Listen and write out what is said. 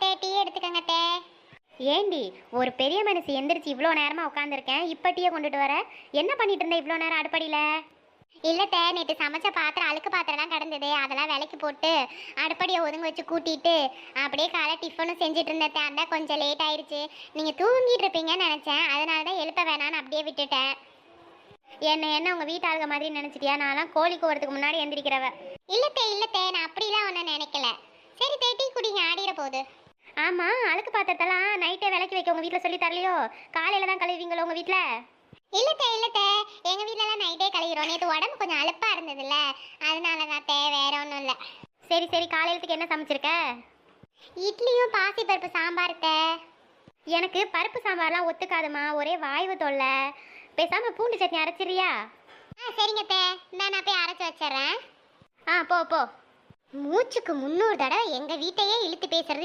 தே, tea எடுத்துக்கங்க தே. ஏண்டி ஒரு பெரிய மனுஷி எந்திரிச்சு இவ்வளோ நேரமாக உட்காந்துருக்கேன், இப்போ டீயை கொண்டுட்டு வர? என்ன பண்ணிட்டு இருந்த இவ்வளோ நேரம் அடுப்படியில்? இல்லை தே, நேற்று சமைச்ச பாத்திரம் அழுக்கு பாத்திரம்லாம் கிடந்தது, அதெல்லாம் விலைக்கு போட்டு அடுப்படியை ஒதுங்க வச்சு கூட்டிட்டு அப்படியே காலை டிஃபனும் செஞ்சுட்டு இருந்தேன். அந்த கொஞ்சம் லேட் ஆயிடுச்சு. நீங்கள் தூங்கிட்டு இருப்பீங்கன்னு நினச்சேன், அதனால தான் எழுப்ப வேணான்னு அப்படியே விட்டுட்டேன். என்ன உங்கள் வீட்டு ஆளுக மாதிரி நினச்சிட்டியா? நான்லாம் கோழி கூவறதுக்கு முன்னாடி எந்திரிக்கிறவ. இல்லத்தே, நான் அப்படிலாம் ஒன்றும் நினைக்கல. சரி தே, டீ குடிங்க, ஆடிட போகுது. ஆமாம், அழுக்கு பாத்திரத்தெல்லாம் நைட்டே விலைக்கு வைக்க உங்கள் வீட்டில் சொல்லி தரலையோ? காலையில் தான் கழுவீங்களோ உங்கள் வீட்டில்? இல்லத்தே, எங்கள் வீட்டிலலாம் நைட்டே கழுவிடுறோம். நேற்று உடம்பு கொஞ்சம் அலுப்பாக இருந்ததுல்ல, அதனால தான் தே, வேற ஒன்றும் இல்லை. சரி காலையிலத்துக்கு என்ன சமைச்சிருக்க? இட்லியும் பாசி பருப்பு சாம்பார் தே. எனக்கு பருப்பு சாம்பார்லாம் ஒத்துக்காதுமா, ஒரே வாய்வு தொல்லை. பேசாமல் பூண்டு சட்னி அரைச்சிரியா? சரிங்க தே, நான் போய் அரைச்சி வச்சிட்றேன். போ. மூச்சுக்கு 300 தடவை எங்கள் வீட்டையே இழுத்து பேசுறது